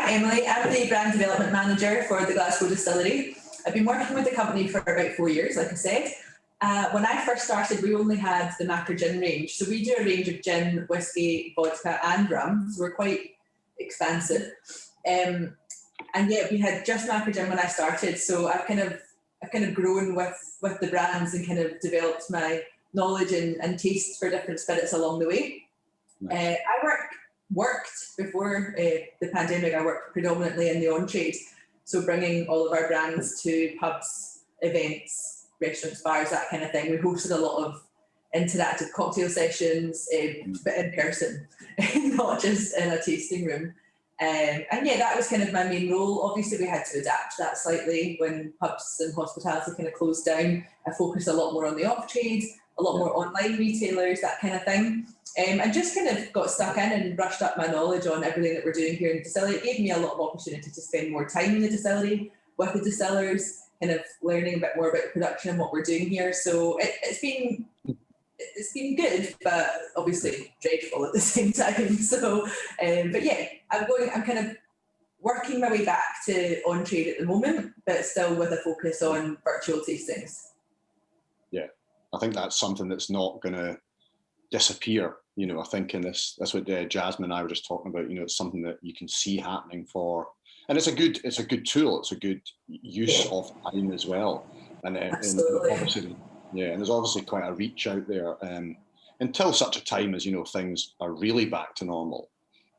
I'm Emily. I'm the brand development manager for the Glasgow distillery. I've been working with the company for about 4 years, like I said. When I first started, we only had the Macro Gin range. So we do a range of gin, whiskey, vodka and rum. So we're quite expansive. And yeah, we had just Macro Gin when I started. So I've kind of grown with the brands and kind of developed my knowledge and taste for different spirits along the way. Nice. I worked before the pandemic. I worked predominantly in the on-trade. So bringing all of our brands to pubs, events, restaurants, bars, that kind of thing. We hosted a lot of interactive cocktail sessions, but in person, not just in a tasting room. And yeah, that was kind of my main role. Obviously, we had to adapt that slightly when pubs and hospitality kind of closed down. I focused a lot more on the off-trade, a lot more online retailers, that kind of thing. And just kind of got stuck in and brushed up my knowledge on everything that we're doing here in the distillery. It gave me a lot of opportunity to spend more time in the distillery with the distillers, kind of learning a bit more about the production and what we're doing here. So it's been good, but obviously dreadful at the same time. So, but yeah, I'm kind of working my way back to on-trade at the moment, but still with a focus on virtual tastings. Yeah, I think that's something that's not going to disappear. You know, I think in that's what Jasmine and I were just talking about. You know, it's something that you can see happening and it's a good tool. It's a good use of time as well. And obviously, yeah, and there's obviously quite a reach out there until such a time as things are really back to normal.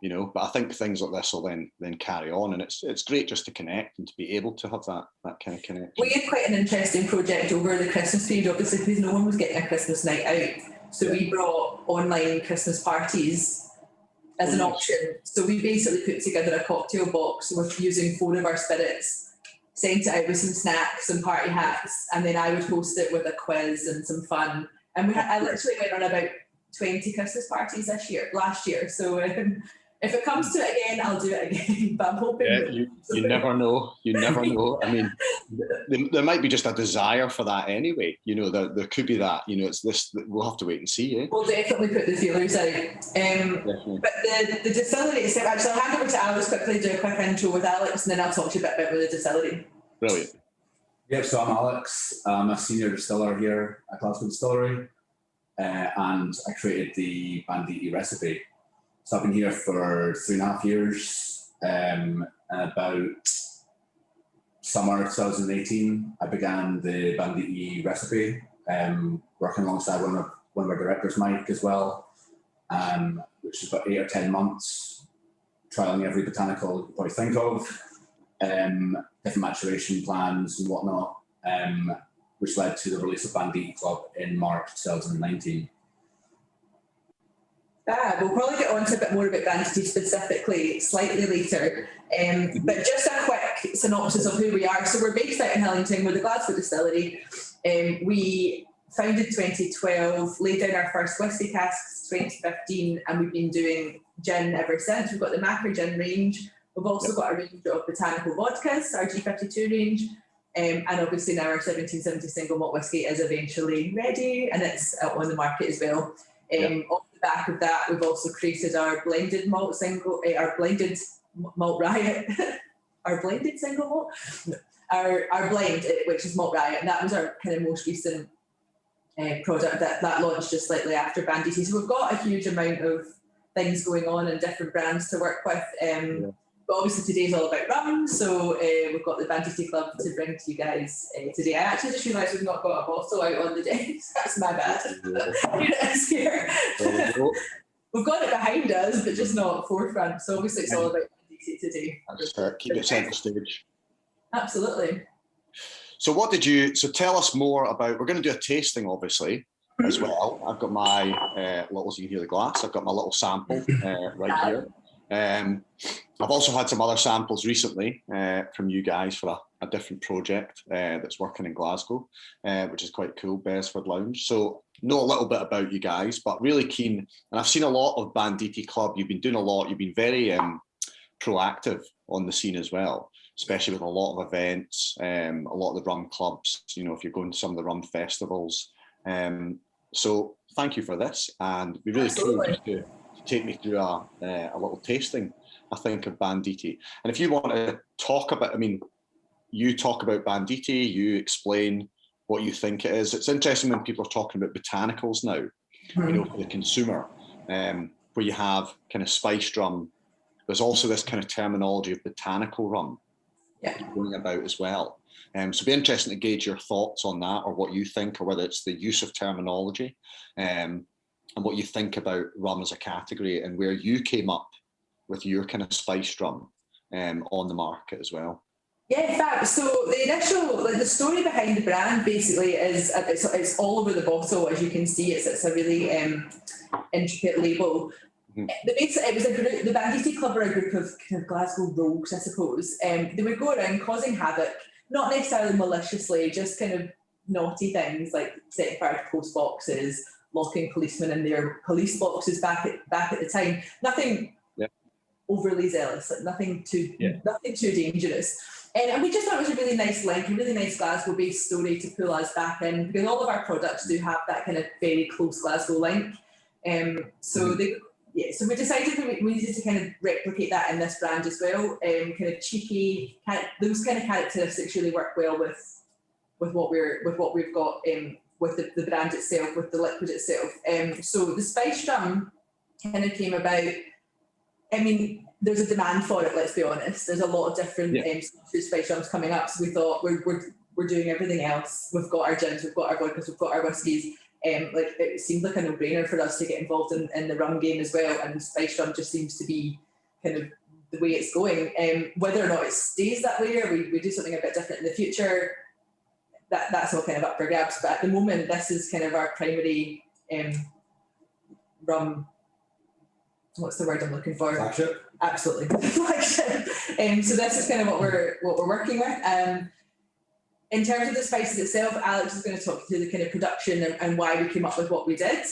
But I think things like this will then carry on, and it's great just to connect and to be able to have that kind of connection. We had quite an interesting project over the Christmas period, obviously, because no one was getting a Christmas night out. So we brought online Christmas parties as an option. So we basically put together a cocktail box with using 4 of our spirits, sent it out with some snacks and party hats, and then I would host it with a quiz and some fun. And I literally went on about 20 Christmas parties last year. So if it comes to it again, I'll do it again. But I'm hoping. Yeah, you never know. You never know. I mean, there might be just a desire for that anyway. There could be that. It's this. We'll have to wait and see. Eh? We'll definitely put the feelers out. But the distillery itself. Actually, I'll hand over to Alex quickly, do a quick intro with Alex, and then I'll talk to you a bit about the distillery. Brilliant. Yep. So I'm Alex. I'm a senior distiller here at Glasgow Distillery, and I created the Banditti recipe. So I've been here for 3.5 years. About summer 2018, I began the Banditti recipe, working alongside one of our directors, Mike, as well, which is about 8 or 10 months, trialing every botanical you could probably think of, different maturation plans and whatnot, which led to the release of Banditti Club in March 2019. We'll probably get on to a bit more about Banditti specifically slightly later, but just a quick synopsis of who we are. So we're based out in Hillington. We're the Glasgow distillery. We founded 2012, laid down our first whiskey casks 2015, and we've been doing gin ever since. We've got the Macro Gin range. We've also got a range of botanical vodkas, our G52 range, and obviously now our 1770 single malt whiskey is eventually ready, and it's out on the market as well. Off the back of that, we've also created our blended malt our blended malt riot, our blended single malt, our blend, which is malt riot, and that was our kind of most recent product that launched just slightly after Banditti. So we've got a huge amount of things going on and different brands to work with. But obviously today's all about rum, so we've got the Banditti Club to bring to you guys today. I actually just realised we've not got a bottle out on the desk. That's my bad. Here it is here. We've got it behind us, but just not forefront. So obviously it's all about Banditti today. Keep it centre stage. Absolutely. So tell us more about, we're going to do a tasting obviously as well. I've got my little, as you can hear the glass, I've got my little sample right here. I've also had some other samples recently from you guys for a different project that's working in Glasgow, which is quite cool, Beresford Lounge. So know a little bit about you guys, but really keen. And I've seen a lot of Banditti Club. You've been doing a lot. You've been very proactive on the scene as well, especially with a lot of events, a lot of the rum clubs, if you're going to some of the rum festivals. So thank you for this. And it'd be really cool take me through a little tasting, I think, of Banditti. And if you want to talk about, I mean, you talk about Banditti, you explain what you think it is. It's interesting when people are talking about botanicals now, you know, for the consumer, where you have kind of spiced rum. There's also this kind of terminology of botanical rum going about as well. So it'd be interesting to gauge your thoughts on that, or what you think, or whether it's the use of terminology, and what you think about rum as a category, and where you came up with your kind of spiced rum on the market as well. Yeah, in fact, so the initial, like the story behind the brand basically is it's all over the bottle, as you can see. It's a really intricate label. It was a group, the Banditti Club were a group of kind of Glasgow rogues, I suppose. They would go around causing havoc, not necessarily maliciously, just kind of naughty things like setting fire to post boxes, locking policemen in their police boxes back at the time. Nothing overly zealous, like nothing too dangerous. And we just thought it was a really nice link, a really nice Glasgow-based story to pull us back in, because all of our products do have that kind of very close Glasgow link. So we decided we needed to kind of replicate that in this brand as well. Kind of cheeky, those kind of characteristics really work well with what we've got with the brand itself, with the liquid itself. So the spice rum kind of came about. I mean, there's a demand for it. Let's be honest. There's a lot of different spice rums coming up. So we thought we're doing everything else. We've got our gins, we've got our vodkas, we've got our whiskies. Like it seemed like a no-brainer for us to get involved in the rum game as well. And spice rum just seems to be kind of the way it's going. Whether or not it stays that way, or we do something a bit different in the future, that's all kind of up for grabs. But at the moment, this is kind of our primary rum. What's the word I'm looking for? Flagship. Absolutely, flagship. So this is kind of what we're working with. In terms of the spices itself, Alex is going to talk you through the kind of production and why we came up with what we did.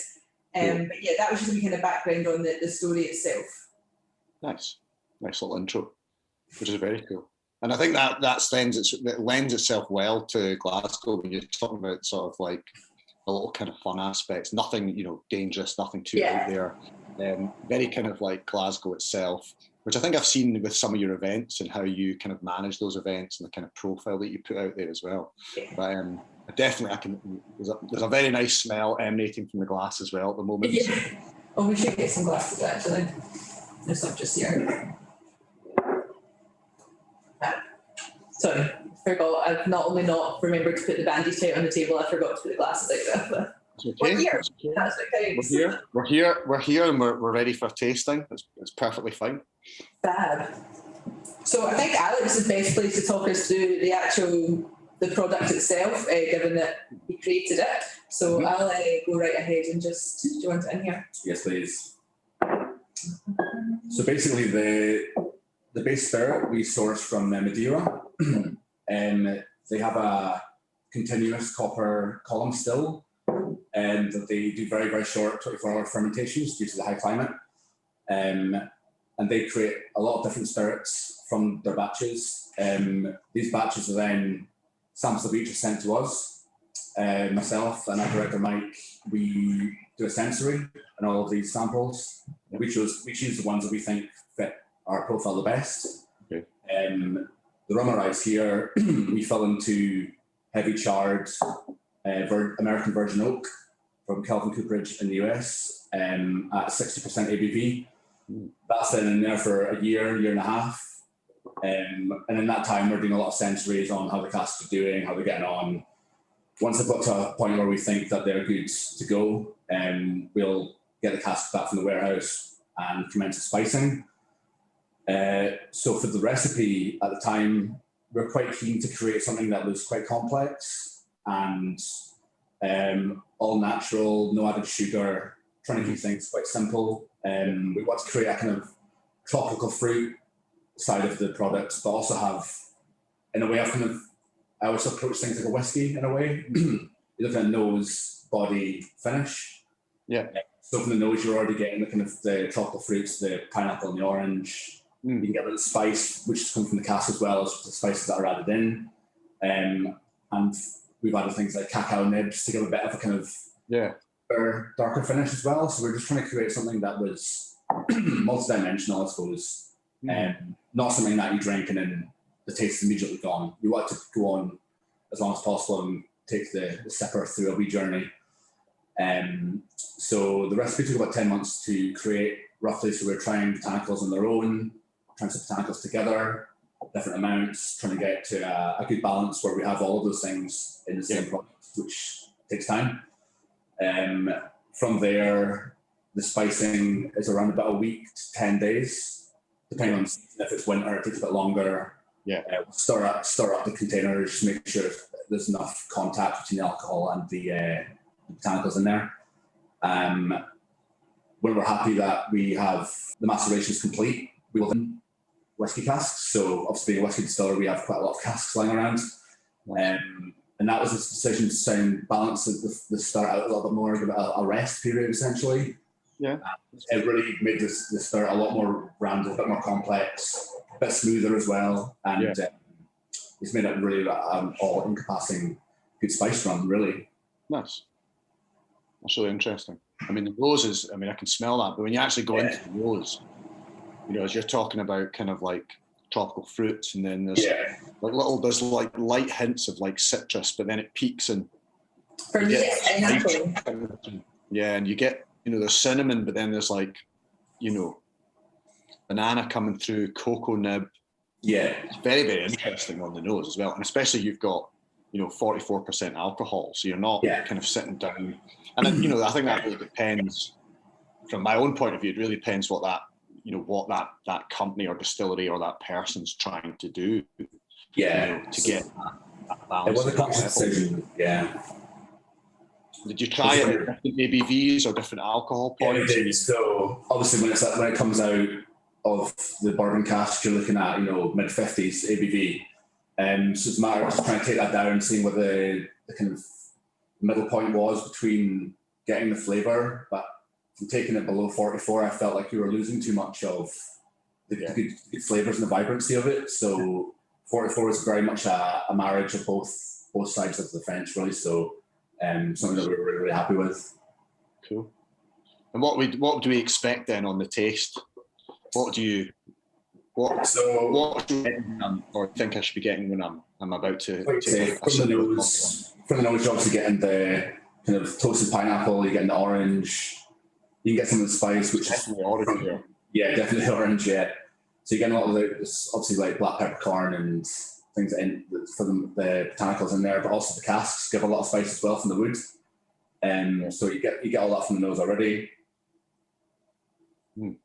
But yeah, that was just a kind of background on the story itself. Nice little intro, which is very cool. And I think that lends itself well to Glasgow when you're talking about sort of like a little kind of fun aspects. Nothing, you know, dangerous, nothing too out there. Very kind of like Glasgow itself, which I think I've seen with some of your events and how you kind of manage those events and the kind of profile that you put out there as well. But definitely, there's a very nice smell emanating from the glass as well at the moment. Yeah. Oh, we should get some glasses actually. There's not just here. Sorry, forgot. I've not only not remembered to put the Banditti on the table, I forgot to put the glasses out there. Okay. We're here. Okay. That's what counts. We're here, and we're ready for tasting. It's perfectly fine. Fab. So I think Alex is the best place to talk us through the product itself, given that he created it. So I'll go right ahead and just, do you want it in here? Yes, please. So basically, the base spirit we source from Madeira. They have a continuous copper column still, and they do very, very short 24-hour fermentations due to the high climate. And they create a lot of different spirits from their batches. These batches are then samples of each are sent to us. Myself and our director Mike, we do a sensory on all of these samples. We choose the ones that we think fit our profile the best. Okay. The rum arrives here. We fill into heavy charred American virgin oak from Kelvin Cooperage in the US at 60% ABV. That's then in there for a year and a half. And in that time, we're doing a lot of sensories on how the casks are doing, how they're getting on. Once they've got to a point where we think that they're good to go, we'll get the casks back from the warehouse and commence the spicing. So for the recipe at the time, we're quite keen to create something that was quite complex and all natural, no added sugar, trying to keep things quite simple. We want to create a kind of tropical fruit side of the product, but also have, in a way, I always approach things like a whiskey in a way. You look at nose, body, finish. Yeah. So from the nose, you're already getting the kind of the tropical fruits, the pineapple and the orange. You can get a bit of spice, which has come from the cask as well as the spices that are added in. And we've added things like cacao nibs to give a bit of a kind of darker finish as well. So we're just trying to create something that was multi-dimensional, I suppose. Not something that you drink and then the taste is immediately gone. You want it to go on as long as possible and take the sipper through a wee journey. So the recipe took about 10 months to create, roughly. So we're trying botanicals on their own, trying some botanicals together, different amounts, trying to get to a good balance where we have all of those things in the same product, which takes time. From there, the spicing is around about a week to 10 days, depending on if it's winter, it takes a bit longer. Stir up the containers, make sure there's enough contact between the alcohol and the botanicals in there. When we're happy that we have the maceration is complete, we will then whiskey casks. So obviously being a whiskey distiller, we have quite a lot of casks lying around. And that was a decision to try and balance the start out a little bit more, give it a rest period essentially. It really made the start a lot more rounded, a bit more complex, a bit smoother as well. And it's made it really all-encompassing good spice rum, really. Nice. That's really interesting. I mean, the roses, I mean, I can smell that, but when you actually go into the rose, you know, as you're talking about kind of like tropical fruits, and then there's there's like light hints of like citrus, but then it peaks and for me it's and you get, you know, there's cinnamon, but then there's like, you know, banana coming through, cocoa nib. It's very, very interesting on the nose as well, and especially you've got, you know, 44% alcohol, so you're not kind of sitting down. And then, you know, I think that really depends, from my own point of view, it really depends what that, you know, what that company or distillery or that person's trying to do, you know, to get that balance. It was a conscious decision, Did you try it at different ABVs or different alcohol points? Yeah, we did. So obviously when it comes out of the bourbon cask, you're looking at, you know, mid-50s ABV. So it's a matter of just trying to take that down and seeing what the kind of middle point was between getting the flavour, but from taking it below 44, I felt like you were losing too much of the good flavours and the vibrancy of it. So 44 is very much a marriage of both sides of the fence, really. So something that we're really, really happy with. Cool. And what do we expect then on the taste? What should I or think I should be getting when I'm about to take from the nose? From the nose, you're obviously getting the kind of toasted pineapple. You're getting the orange. You can get some of the spice, which definitely orange here. Yeah, definitely orange. Yeah. So you're getting a lot of obviously like black peppercorn and things for the botanicals in there, but also the casks give a lot of spice as well from the wood. So you get all that from the nose already. And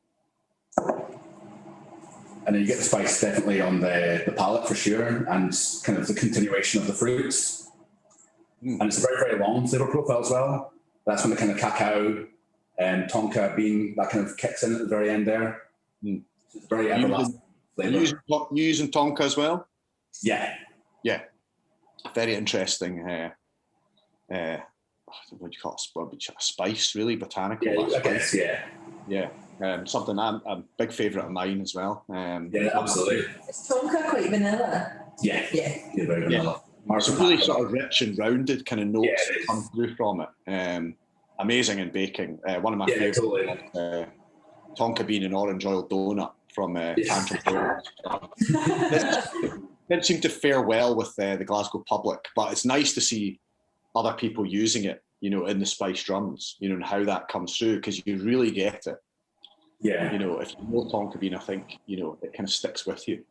then you get the spice definitely on the palate for sure, and kind of the continuation of the fruits. And it's a very, very long flavour profile as well. That's when the kind of cacao and tonka bean that kind of kicks in at the very end there. So it's very everlasting flavour. You using tonka as well? Yeah. Very interesting. What do you call it? A spice, really, botanical. Yeah, I guess. Yeah. Something I'm a big favourite of mine as well. Absolutely. Is tonka quite vanilla? Yeah, very vanilla. It's really sort of rich and rounded kind of notes that come through from it. Amazing in baking. One of my favourite tonka bean and orange oil donut from Canterbury. Didn't seem to fare well with the Glasgow public, but it's nice to see other people using it, you know, in the spiced rums, you know, and how that comes through, because you really get it. Yeah. You know, if you know tonka bean, I think, you know, it kind of sticks with you.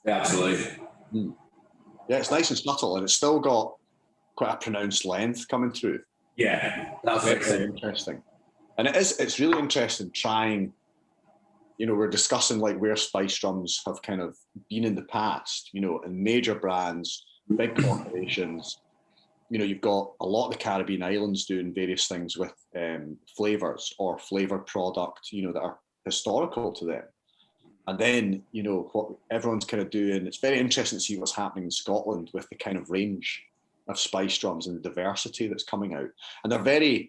Yeah, absolutely. Yeah, it's nice and subtle, and it's still got quite a pronounced length coming through. Yeah, that's very interesting. And it's really interesting trying, you know, we're discussing like where spiced rums have kind of been in the past, you know, in major brands, big corporations. You know, you've got a lot of the Caribbean islands doing various things with flavours or flavour product, you know, that are historical to them. And then, you know, what everyone's kind of doing, it's very interesting to see what's happening in Scotland with the kind of range of spiced rums and the diversity that's coming out. And they're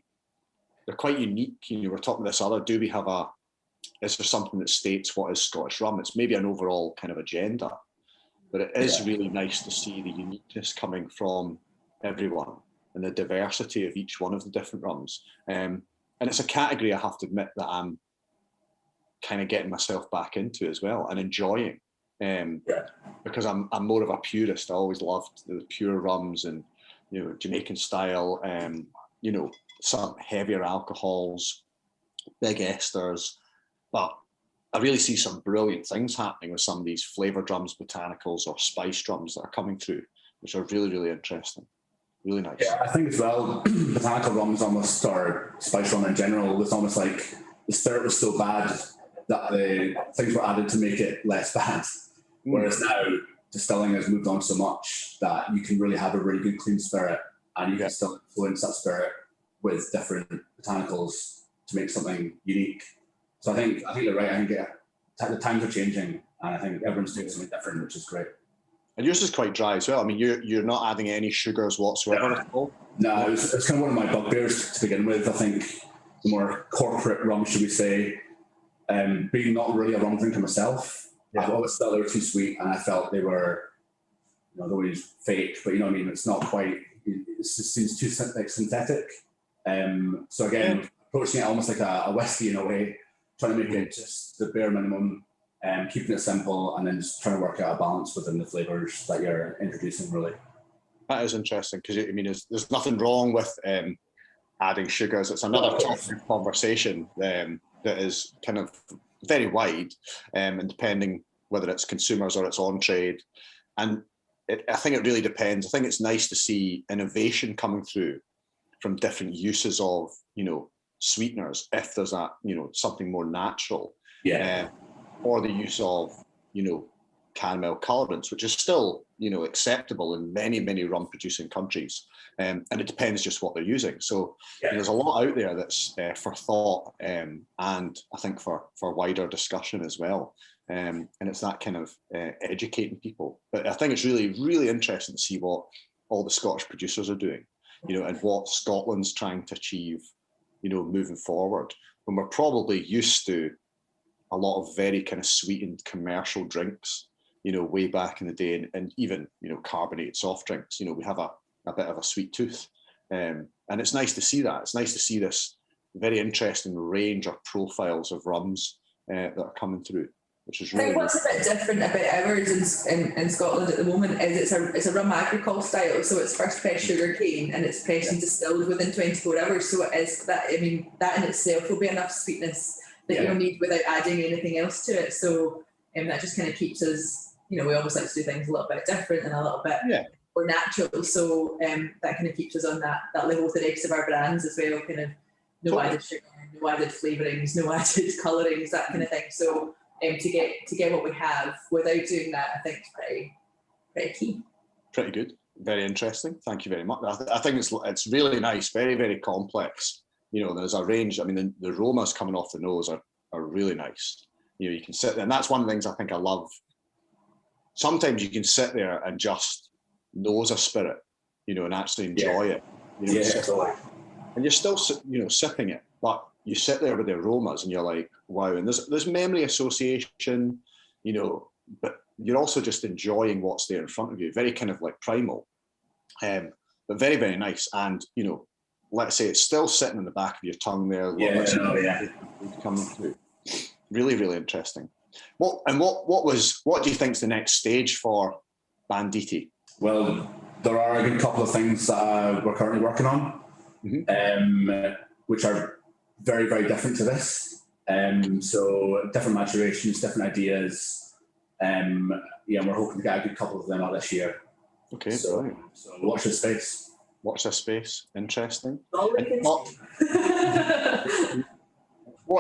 quite unique. You know, we're talking this other, is there something that states what is Scottish rum? It's maybe an overall kind of agenda, but it is really nice to see the uniqueness coming from everyone and the diversity of each one of the different rums. And it's a category, I have to admit, that I'm kind of getting myself back into as well and enjoying. Because I'm more of a purist. I always loved the pure rums and, you know, Jamaican style, you know, some heavier alcohols, big esters. But I really see some brilliant things happening with some of these flavour drums, botanicals, or spice drums that are coming through, which are really, really interesting. Really nice. Yeah, I think as well, botanical rums almost, or spice rum in general, it's almost like the spirit was so bad that the things were added to make it less bad. Whereas now distilling has moved on so much that you can really have a really good clean spirit, and you can still influence that spirit with different botanicals to make something unique. So I think you're right. I think the times are changing, and I think everyone's doing something different, which is great. And yours is quite dry as well. I mean, you're not adding any sugars whatsoever at all? No, it's kind of one of my bugbears to begin with. I think the more corporate rum, should we say, being not really a rum drinker myself, I've always felt they were too sweet, and I felt they were, you know, they're always fake, but you know what I mean? It's not quite, it just seems too like synthetic. So again, approaching it almost like a whiskey in a way, trying to make it just the bare minimum, keeping it simple, and then just trying to work out a balance within the flavours that you're introducing, really. That is interesting, because I mean, there's nothing wrong with adding sugars. It's another topic of conversation that is kind of very wide, and depending whether it's consumers or it's on trade. And I think it really depends. I think it's nice to see innovation coming through from different uses of, you know, sweeteners, if there's a, you know, something more natural, or the use of, you know, caramel colorants, which is still, you know, acceptable in many rum producing countries, and it depends just what they're using. So there's a lot out there that's for thought, and I think for wider discussion as well, and it's that kind of educating people. But I think it's really interesting to see what all the Scottish producers are doing, you know, and what Scotland's trying to achieve, you know, moving forward, when we're probably used to a lot of very kind of sweetened commercial drinks, you know, way back in the day, and even, you know, carbonated soft drinks. You know, we have a bit of a sweet tooth, and it's nice to see that. It's nice to see this very interesting range of profiles of rums that are coming through, which is really. I think what's a bit different about ours in Scotland at the moment is it's a rum agricole style, so it's first pressed sugar cane and it's pressed and distilled within 24 hours. So it is that. I mean, that in itself will be enough sweetness that you'll need without adding anything else to it. So that just kind of keeps us, you know, we always like to do things a little bit different and a little bit more natural. So that kind of keeps us on that level with the rest of our brands as well, kind of no added sugar, no added flavourings, no added colourings, that kind of thing. So to get what we have without doing that, I think is pretty key. Pretty good. Very interesting. Thank you very much. I think it's really nice, very complex. You know, there's a range. I mean, the aromas coming off the nose are really nice. You know, you can sit there, and that's one of the things I think I love. Sometimes you can sit there and just nose a spirit, you know, and actually enjoy it. You know, and you're still, you know, sipping it, but you sit there with the aromas and you're like, wow. And there's memory association, you know, but you're also just enjoying what's there in front of you. Very kind of like primal, but very nice. And, you know, let's say it's still sitting in the back of your tongue there. Coming through. Really interesting. What do you think is the next stage for Banditti? Well, there are a good couple of things we're currently working on, which are very different to this. So different maturations, different ideas. We're hoping to get a good couple of them out this year. Okay, so watch this space. Watch this space. Interesting. What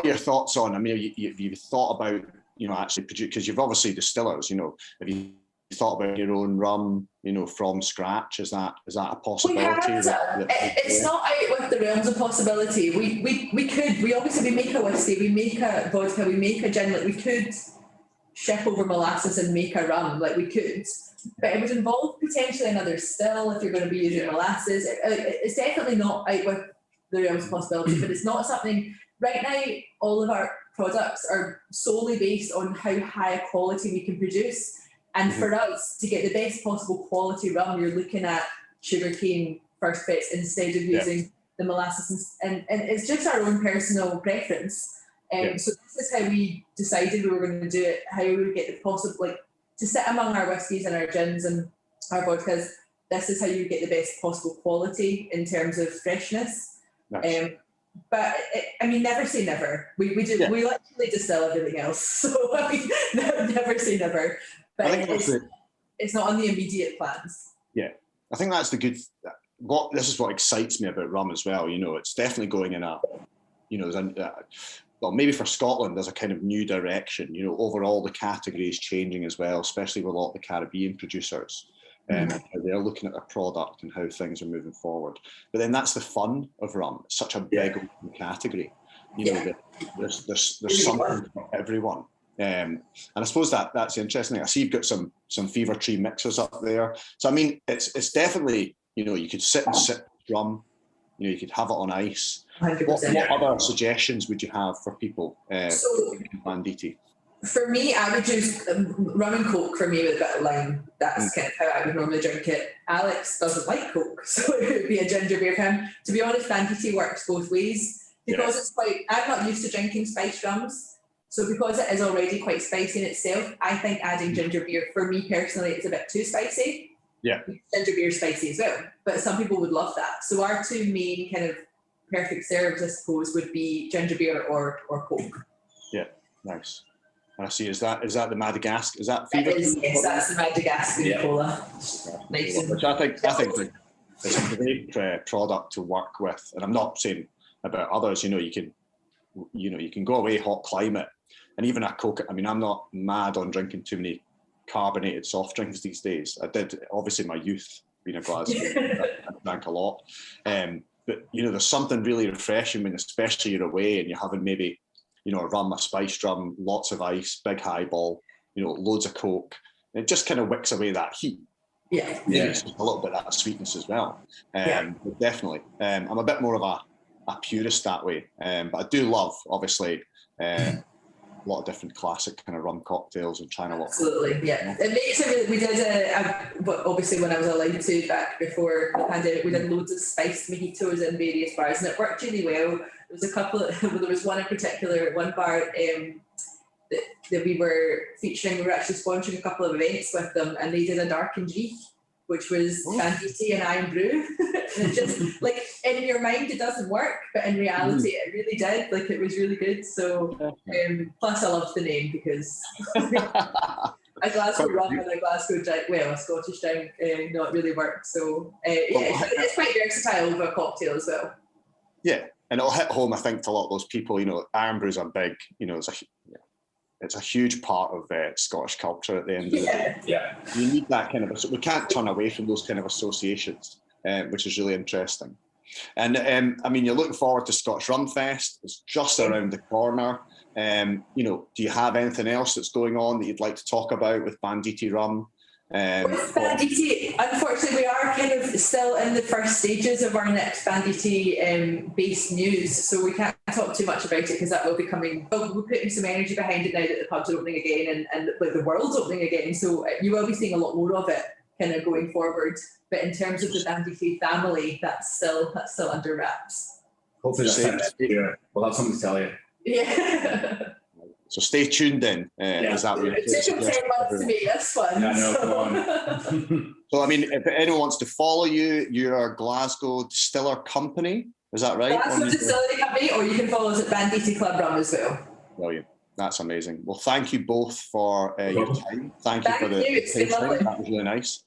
are your thoughts on? I mean, you've thought about, you know, actually produce, because you've obviously distillers. You know, have you thought about your own rum, you know, from scratch? Is that a possibility? It's not out with the realms of possibility. We could. We obviously make a whiskey, we make a vodka, we make a gin. Like we could ship over molasses and make a rum. Like we could. But it would involve potentially another still if you're going to be using molasses. It's definitely not out with the realms of possibility, but it's not something. Right now, all of our products are solely based on how high a quality we can produce. And for us to get the best possible quality rum, you're looking at sugarcane first press instead of using the molasses. And it's just our own personal preference. So this is how we decided we were going to do it, how we would get the possible, like, to sit among our whiskies and our gins and our vodkas. This is how you get the best possible quality in terms of freshness. Nice. But I mean, never say never. We do. Yeah. We literally distill everything else. So I mean, never say never. But I think it's not on the immediate plans. Yeah, I think that's the good. This is what excites me about rum as well. You know, it's definitely going in a, you know, well, maybe for Scotland, there's a kind of new direction. You know, overall the category is changing as well, especially with a lot of the Caribbean producers. And how they're looking at their product and how things are moving forward. But then that's the fun of rum. It's such a big open category. You know, there's something for everyone. And I suppose that's interesting. I see you've got some Fever Tree mixers up there. So I mean, it's definitely, you know, you could sit and sip rum. You know, you could have it on ice. What other suggestions would you have for people drinking Banditti? For me, I would choose rum and Coke for me with a bit of lime. That's kind of how I would normally drink it. Alex doesn't like Coke, so it would be a ginger beer for him. To be honest, Banditti works both ways because it's quite. I'm not used to drinking spiced rums, so because it is already quite spicy in itself, I think adding ginger beer for me personally is a bit too spicy. Yeah, ginger beer is spicy as well, but some people would love that. So our two main kind of perfect serves, I suppose, would be ginger beer or Coke. Yeah, nice. I see. Is that the Madagascar? Is that Fever? Yes, that's the Madagascar cola. Nice. Which I think it's a great product to work with. And I'm not saying about others. You know, you can go away, hot climate, and even a Coke. I mean, I'm not mad on drinking too many carbonated soft drinks these days. I did, obviously, in my youth, being a Glasgow, I drank a lot. But you know, there's something really refreshing when, especially you're away and you're having maybe, you know, a rum, a spiced rum, lots of ice, big highball, you know, loads of Coke. And it just kind of wicks away that heat. Yeah. It's just a little bit of that sweetness as well. But definitely. I'm a bit more of a purist that way. But I do love, obviously, a lot of different classic kind of rum cocktails and trying to look. Absolutely, yeah. It makes it really, we did but obviously when I was allowed to back before the pandemic, we did loads of spiced mojitos in various bars and it worked really well. There was a couple there was one in particular, one bar that we were featuring, we were actually sponsoring a couple of events with them and they did a dark and G, which was Banditti and Iron Brew. And it just, like, in your mind it doesn't work, but in reality it really did. Like, it was really good. So, plus I loved the name because a Glasgow rum and a Glasgow drink, well, a Scottish drink, not really worked. So, it's quite versatile with a cocktail as well. Yeah, and it'll hit home, I think, to a lot of those people. You know, Iron Brews are big. You know, it's a huge part of Scottish culture at the end of the day. Yeah. You need that kind of, we can't turn away from those kind of associations, which is really interesting. And I mean, you're looking forward to Scottish Rum Fest. It's just around the corner. You know, do you have anything else that's going on that you'd like to talk about with Banditti Rum? With Banditti, unfortunately, we are kind of still in the first stages of our next Banditti based news, so we can't talk too much about it because that will be coming. But we're putting some energy behind it now that the pubs are opening again and like the world's opening again. So you will be seeing a lot more of it kind of going forward. But in terms of the Banditti family, that's still under wraps. Hopefully that's next year. We'll have something to tell you. Yeah. So stay tuned then. Is that what it took 10 months to make this one. Yeah, no, come on. So, I mean, if anyone wants to follow you, you're a Glasgow Distiller Company. Is that right? Glasgow Distillery Company, or you can follow us at Banditti Club Rum as well. Brilliant. That's amazing. Well, thank you both for your time. Thank you for the It's been lovely. That was really nice.